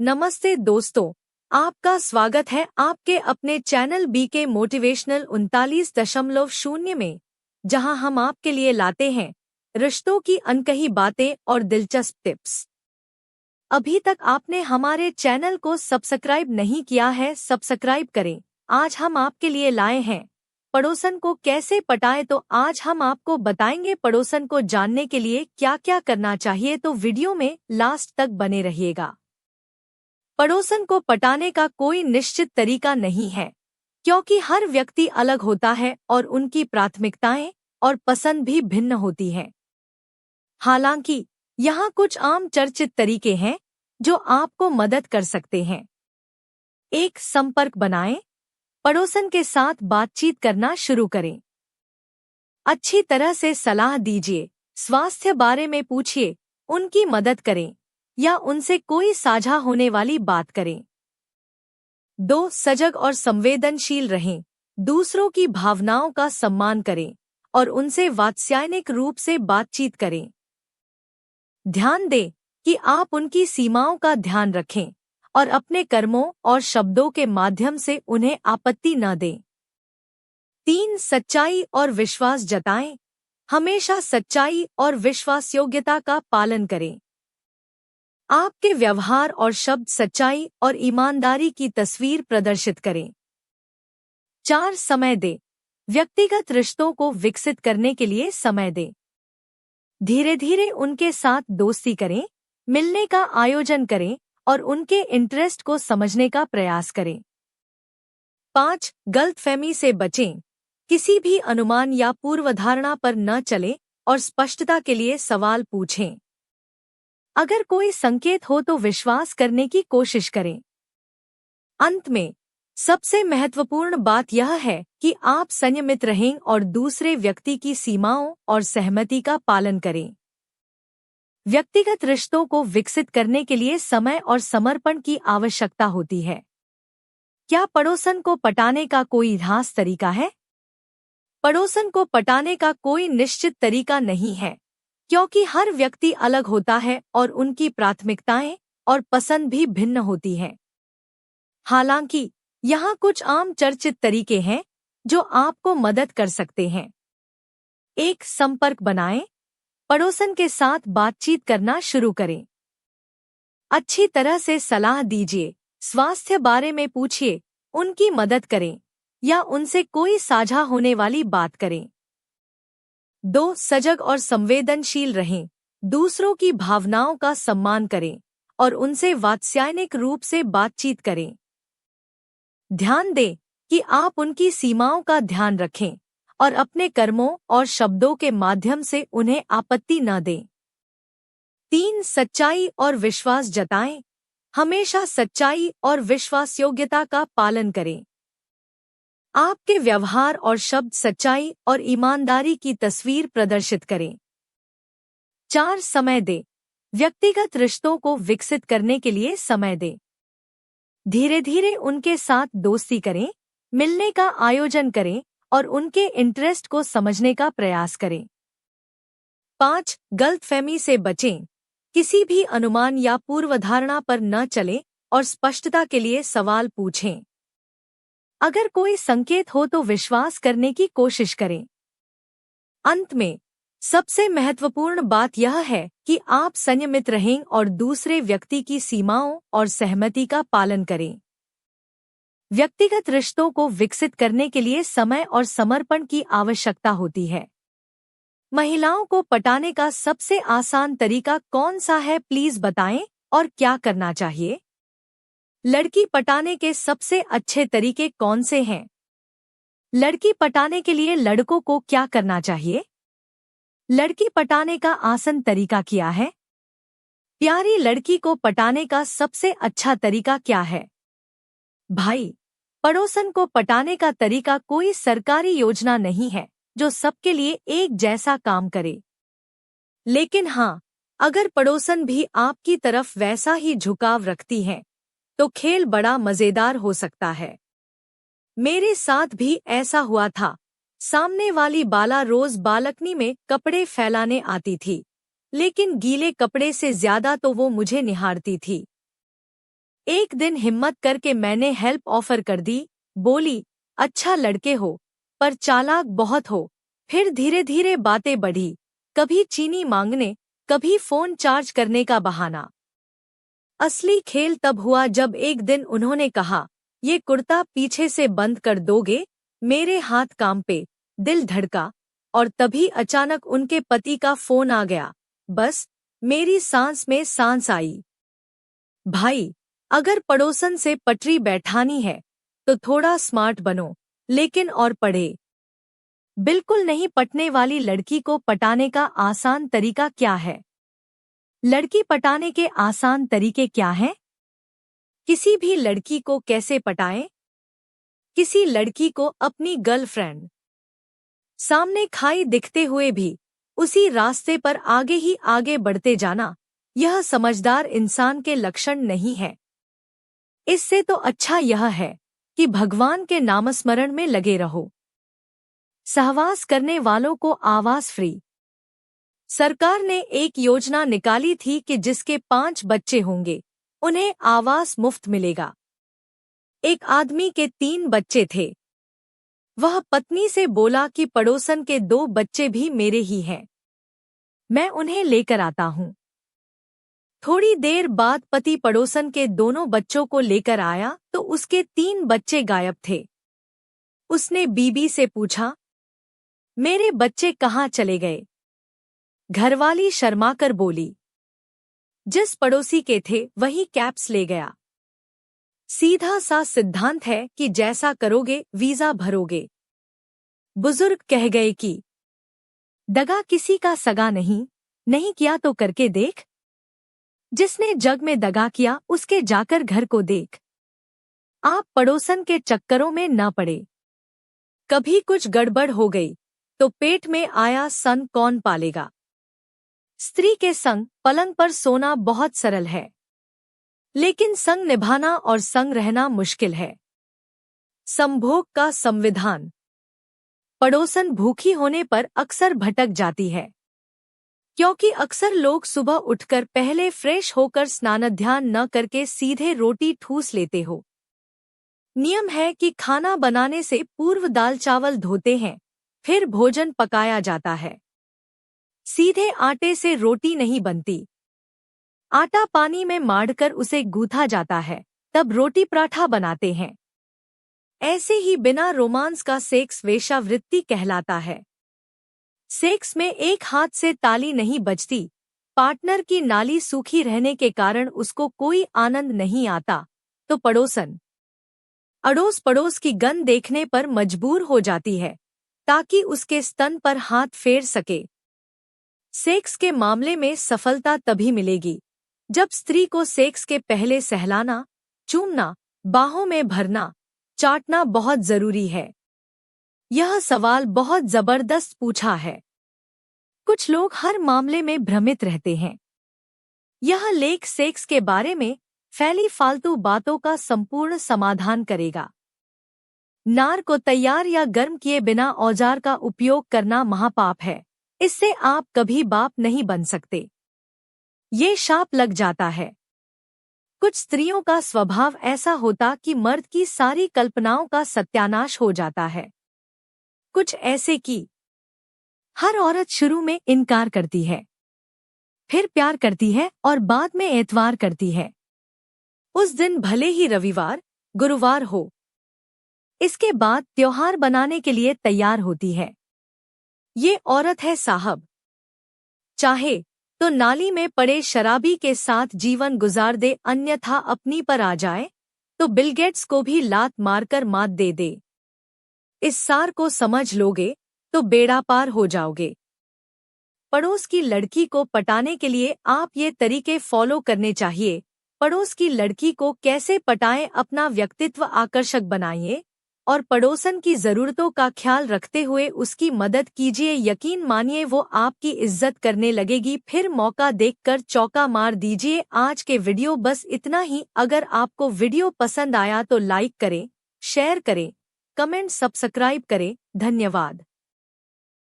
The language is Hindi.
नमस्ते दोस्तों, आपका स्वागत है आपके अपने चैनल बीके मोटिवेशनल 39.0 में, जहां हम आपके लिए लाते हैं रिश्तों की अनकही बातें और दिलचस्प टिप्स। अभी तक आपने हमारे चैनल को सब्सक्राइब नहीं किया है, सब्सक्राइब करें। आज हम आपके लिए लाए हैं पड़ोसन को कैसे पटाएं। तो आज हम आपको बताएंगे पड़ोसन को जानने के लिए क्या क्या करना चाहिए, तो वीडियो में लास्ट तक बने रहिएगा। पड़ोसन को पटाने का कोई निश्चित तरीका नहीं है, क्योंकि हर व्यक्ति अलग होता है और उनकी प्राथमिकताएं और पसंद भी भिन्न होती हैं। हालांकि यहाँ कुछ आम चर्चित तरीके हैं जो आपको मदद कर सकते हैं। 1. संपर्क बनाएं। पड़ोसन के साथ बातचीत करना शुरू करें। अच्छी तरह से सलाह दीजिए, स्वास्थ्य बारे में पूछिए, उनकी मदद करें या उनसे कोई साझा होने वाली बात करें। 2. सजग और संवेदनशील रहें। दूसरों की भावनाओं का सम्मान करें और उनसे वात्स्यायनिक रूप से बातचीत करें। ध्यान दें कि आप उनकी सीमाओं का ध्यान रखें और अपने कर्मों और शब्दों के माध्यम से उन्हें आपत्ति न दें। 3. सच्चाई और विश्वास जताएं। हमेशा सच्चाई और विश्वासयोग्यता का पालन करें। आपके व्यवहार और शब्द सच्चाई और ईमानदारी की तस्वीर प्रदर्शित करें। 4. समय दें। व्यक्तिगत रिश्तों को विकसित करने के लिए समय दें। धीरे धीरे उनके साथ दोस्ती करें, मिलने का आयोजन करें और उनके इंटरेस्ट को समझने का प्रयास करें। 5. गलतफहमी से बचें। किसी भी अनुमान या पूर्वधारणा पर न चलें और स्पष्टता के लिए सवाल पूछें। अगर कोई संकेत हो तो विश्वास करने की कोशिश करें। अंत में सबसे महत्वपूर्ण बात यह है कि आप संयमित रहें और दूसरे व्यक्ति की सीमाओं और सहमति का पालन करें। व्यक्तिगत रिश्तों को विकसित करने के लिए समय और समर्पण की आवश्यकता होती है। क्या पड़ोसन को पटाने का कोई खास तरीका है? पड़ोसन को पटाने का कोई निश्चित तरीका नहीं है, क्योंकि हर व्यक्ति अलग होता है और उनकी प्राथमिकताएं और पसंद भी भिन्न होती हैं। हालांकि यहाँ कुछ आम चर्चित तरीके हैं जो आपको मदद कर सकते हैं। 1. संपर्क बनाएं। पड़ोसन के साथ बातचीत करना शुरू करें। अच्छी तरह से सलाह दीजिए, स्वास्थ्य बारे में पूछिए, उनकी मदद करें या उनसे कोई साझा होने वाली बात करें। 2. सजग और संवेदनशील रहें। दूसरों की भावनाओं का सम्मान करें और उनसे वात्स्यायनिक रूप से बातचीत करें। ध्यान दें कि आप उनकी सीमाओं का ध्यान रखें और अपने कर्मों और शब्दों के माध्यम से उन्हें आपत्ति न दें। 3. सच्चाई और विश्वास जताएं। हमेशा सच्चाई और विश्वासयोग्यता का पालन करें। आपके व्यवहार और शब्द सच्चाई और ईमानदारी की तस्वीर प्रदर्शित करें। 4. समय दें। व्यक्तिगत रिश्तों को विकसित करने के लिए समय दें। धीरे धीरे उनके साथ दोस्ती करें, मिलने का आयोजन करें और उनके इंटरेस्ट को समझने का प्रयास करें। 5. गलतफहमी से बचें। किसी भी अनुमान या पूर्वधारणा पर न चलें और स्पष्टता के लिए सवाल पूछें। अगर कोई संकेत हो तो विश्वास करने की कोशिश करें। अंत में सबसे महत्वपूर्ण बात यह है कि आप संयमित रहें और दूसरे व्यक्ति की सीमाओं और सहमति का पालन करें। व्यक्तिगत रिश्तों को विकसित करने के लिए समय और समर्पण की आवश्यकता होती है। महिलाओं को पटाने का सबसे आसान तरीका कौन सा है, प्लीज बताएं, और क्या करना चाहिए? लड़की पटाने के सबसे अच्छे तरीके कौन से हैं? लड़की पटाने के लिए लड़कों को क्या करना चाहिए? लड़की पटाने का आसान तरीका क्या है? प्यारी लड़की को पटाने का सबसे अच्छा तरीका क्या है? भाई, पड़ोसन को पटाने का तरीका कोई सरकारी योजना नहीं है जो सबके लिए एक जैसा काम करे। लेकिन हाँ, अगर पड़ोसन भी आपकी तरफ वैसा ही झुकाव रखती है तो खेल बड़ा मजेदार हो सकता है। मेरे साथ भी ऐसा हुआ था। सामने वाली बाला रोज बालकनी में कपड़े फैलाने आती थी, लेकिन गीले कपड़े से ज्यादा तो वो मुझे निहारती थी। एक दिन हिम्मत करके मैंने हेल्प ऑफर कर दी। बोली, अच्छा लड़के हो, पर चालाक बहुत हो। फिर धीरे धीरे बातें बढ़ी, कभी चीनी मांगने, कभी फोन चार्ज करने का बहाना। असली खेल तब हुआ जब एक दिन उन्होंने कहा, ये कुर्ता पीछे से बंद कर दोगे? मेरे हाथ कांपे, दिल धड़का, और तभी अचानक उनके पति का फोन आ गया। बस मेरी सांस में सांस आई। भाई, अगर पड़ोसन से पटरी बैठानी है तो थोड़ा स्मार्ट बनो, लेकिन और पढ़े। बिल्कुल नहीं पटने वाली लड़की को पटाने का आसान तरीका क्या है? लड़की पटाने के आसान तरीके क्या हैं? किसी भी लड़की को कैसे पटाएं? किसी लड़की को अपनी गर्लफ्रेंड सामने खाई दिखते हुए भी उसी रास्ते पर आगे ही आगे बढ़ते जाना, यह समझदार इंसान के लक्षण नहीं है। इससे तो अच्छा यह है कि भगवान के नामस्मरण में लगे रहो। सहवास करने वालों को आवास फ्री। सरकार ने एक योजना निकाली थी कि जिसके 5 बच्चे होंगे उन्हें आवास मुफ्त मिलेगा। एक आदमी के 3 बच्चे थे। वह पत्नी से बोला कि पड़ोसन के 2 बच्चे भी मेरे ही हैं, मैं उन्हें लेकर आता हूँ। थोड़ी देर बाद पति पड़ोसन के दोनों बच्चों को लेकर आया तो उसके 3 बच्चे गायब थे। उसने बीबी से पूछा, मेरे बच्चे कहाँ चले गए? घरवाली शर्माकर बोली, जिस पड़ोसी के थे वही कैप्स ले गया। सीधा सा सिद्धांत है कि जैसा करोगे वीजा भरोगे। बुजुर्ग कह गए कि दगा किसी का सगा नहीं किया तो करके देख। जिसने जग में दगा किया उसके जाकर घर को देख। आप पड़ोसन के चक्करों में न पड़े। कभी कुछ गड़बड़ हो गई तो पेट में आया सन कौन पालेगा? स्त्री के संग पलंग पर सोना बहुत सरल है, लेकिन संग निभाना और संग रहना मुश्किल है। संभोग का संविधान। पड़ोसन भूखी होने पर अक्सर भटक जाती है, क्योंकि अक्सर लोग सुबह उठकर पहले फ्रेश होकर स्नानाध्यान न करके सीधे रोटी ठूस लेते हो। नियम है कि खाना बनाने से पूर्व दाल चावल धोते हैं, फिर भोजन पकाया जाता है। सीधे आटे से रोटी नहीं बनती। आटा पानी में माड़कर उसे गूथा जाता है, तब रोटी पराठा बनाते हैं। ऐसे ही बिना रोमांस का सेक्स वेश्यावृत्ति कहलाता है। सेक्स में एक हाथ से ताली नहीं बजती। पार्टनर की नाली सूखी रहने के कारण उसको कोई आनंद नहीं आता तो पड़ोसन अड़ोस पड़ोस की गंध देखने पर मजबूर हो जाती है ताकि उसके स्तन पर हाथ फेर सके। सेक्स के मामले में सफलता तभी मिलेगी जब स्त्री को सेक्स के पहले सहलाना, चूमना, बाहों में भरना, चाटना बहुत जरूरी है। यह सवाल बहुत जबरदस्त पूछा है। कुछ लोग हर मामले में भ्रमित रहते हैं। यह लेख सेक्स के बारे में फैली फालतू बातों का संपूर्ण समाधान करेगा। नार को तैयार या गर्म किए बिना औजार का उपयोग करना महापाप है। इससे आप कभी बाप नहीं बन सकते। ये शाप लग जाता है। कुछ स्त्रियों का स्वभाव ऐसा होता कि मर्द की सारी कल्पनाओं का सत्यानाश हो जाता है। कुछ ऐसे कि हर औरत शुरू में इनकार करती है, फिर प्यार करती है और बाद में एतवार करती है। उस दिन भले ही रविवार, गुरुवार हो, इसके बाद त्योहार बनाने के लिए तैयार होती है। ये औरत है साहब। चाहे तो नाली में पड़े शराबी के साथ जीवन गुजार दे, अन्यथा अपनी पर आ जाए तो बिल गेट्स को भी लात मारकर मात दे दे। इस सार को समझ लोगे तो बेड़ा पार हो जाओगे। पड़ोस की लड़की को पटाने के लिए आप ये तरीके फॉलो करने चाहिए। पड़ोस की लड़की को कैसे पटाएं, अपना व्यक्तित्व आकर्षक बनाइए और पड़ोसन की जरूरतों का ख्याल रखते हुए उसकी मदद कीजिए। यकीन मानिए वो आपकी इज्जत करने लगेगी। फिर मौका देखकर चौका मार दीजिए। आज के वीडियो बस इतना ही। अगर आपको वीडियो पसंद आया तो लाइक करें, शेयर करें, कमेंट, सब्सक्राइब करें। धन्यवाद।